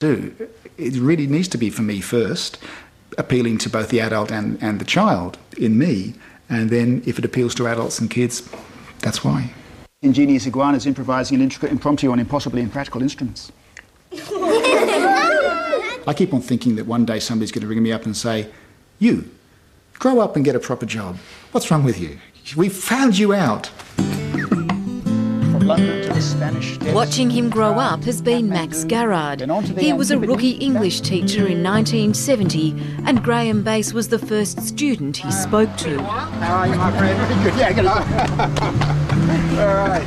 It really needs to be, for me first, appealing to both the adult and the child in me, and then if it appeals to adults and kids, that's why. Ingenious iguanas improvising an intricate impromptu on impossibly impractical instruments. I keep on thinking that one day somebody's going to ring me up and say, "You, grow up and get a proper job. What's wrong with you? We found you out." London to the Spanish Steps. Watching him grow up has been Max Garrard. He was a rookie English teacher in 1970, and Graham Bass was the first student he spoke to. How are you, my friend? Very good. Yeah, good. All right.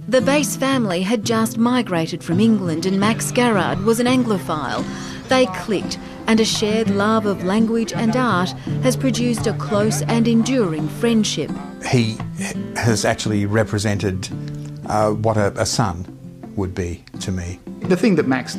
The Bass family had just migrated from England, and Max Garrard was an Anglophile. They clicked, and a shared love of language and art has produced a close and enduring friendship. He has actually represented what a son would be to me. The thing that Max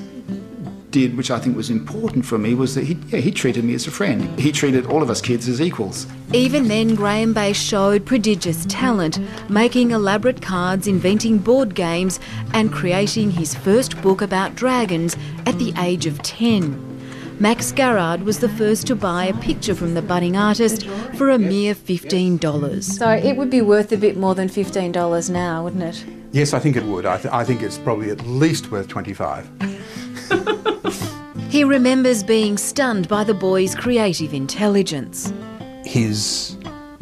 did, which I think was important for me, was that he treated me as a friend. He treated all of us kids as equals. Even then, Graham Bass showed prodigious talent, making elaborate cards, inventing board games, and creating his first book about dragons at the age of 10. Max Garrard was the first to buy a picture from the budding artist for a mere $15. So it would be worth a bit more than $15 now, wouldn't it? Yes, I think it would. I think it's probably at least worth $25. He remembers being stunned by the boy's creative intelligence. His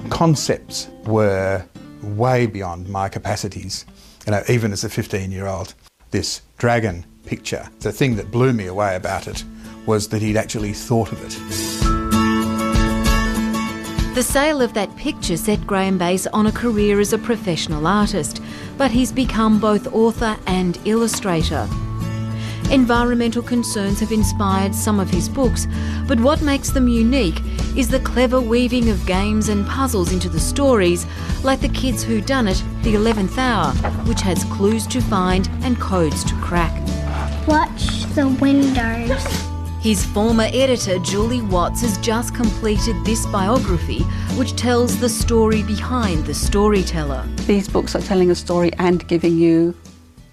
concepts were way beyond my capacities, even as a 15-year-old. This dragon picture, the thing that blew me away about it was that he'd actually thought of it. The sale of that picture set Graham Bass on a career as a professional artist, but he's become both author and illustrator. Environmental concerns have inspired some of his books, but what makes them unique is the clever weaving of games and puzzles into the stories, like The Kid's Whodunit, The 11th Hour, which has clues to find and codes to crack. Watch the windows. His former editor, Julie Watts, has just completed this biography, which tells the story behind the storyteller. These books are telling a story and giving you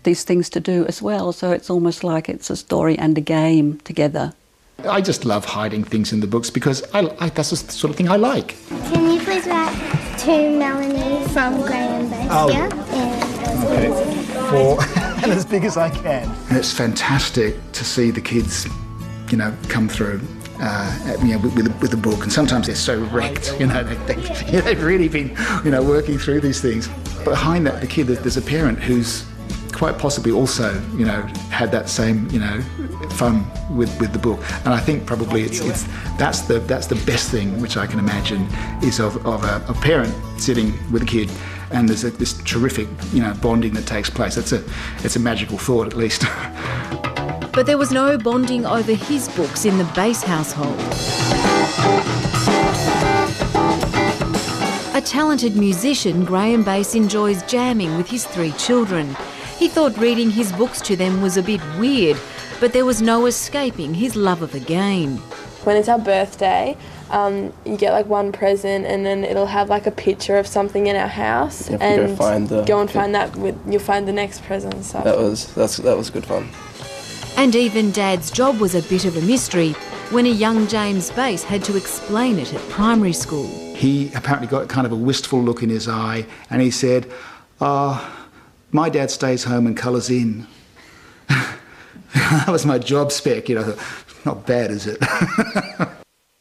these things to do as well, so it's almost like it's a story and a game together. I just love hiding things in the books because that's the sort of thing I like. Can you please write to Melanie from Graham Bass? Oh. Yeah? Okay. And as big as I can. And it's fantastic to see the kids, come through with the book, and sometimes they're so wrecked, they've really been, working through these things. Behind that, the kid, there's a parent who's quite possibly also, had that same, fun with the book. And I think probably that's the best thing which I can imagine is of a parent sitting with a kid, and there's this terrific, bonding that takes place. It's a magical thought, at least. But there was no bonding over his books in the Bass household. A talented musician, Graham Bass enjoys jamming with his 3 children. He thought reading his books to them was a bit weird, but there was no escaping his love of the game. When it's our birthday, you get one present, and then it'll have a picture of something in our house, and go and find that. You'll find the next present and stuff. That was good fun. And even Dad's job was a bit of a mystery when a young James Bass had to explain it at primary school. He apparently got kind of a wistful look in his eye, and he said, "My dad stays home and colours in." That was my job spec, Not bad, is it?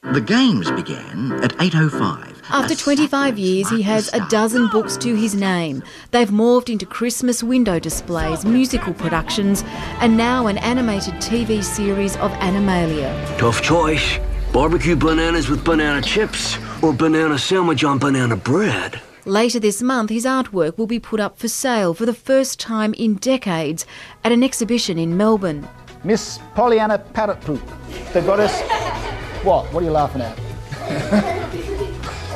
The games began at 8:05. After 25 years, he has a dozen books to his name. They've morphed into Christmas window displays, musical productions, and now an animated TV series of Animalia. Tough choice. Barbecue bananas with banana chips or banana sandwich on banana bread. Later this month, his artwork will be put up for sale for the first time in decades at an exhibition in Melbourne. Miss Pollyanna Parrotpoop, the goddess... What are you laughing at?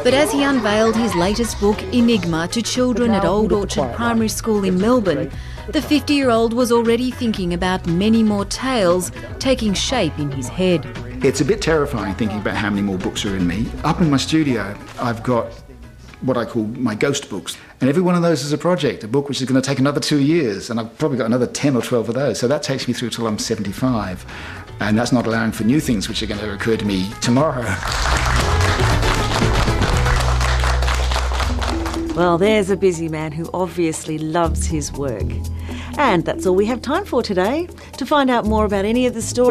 But as he unveiled his latest book, Enigma, to children at Old Orchard Primary School in Melbourne, the 50-year-old was already thinking about many more tales taking shape in his head. It's a bit terrifying thinking about how many more books are in me. Up in my studio, I've got what I call my ghost books. And every one of those is a project, a book which is going to take another 2 years, and I've probably got another 10 or 12 of those. So that takes me through till I'm 75. And that's not allowing for new things which are going to occur to me tomorrow. Well, there's a busy man who obviously loves his work. And that's all we have time for today. To find out more about any of the stories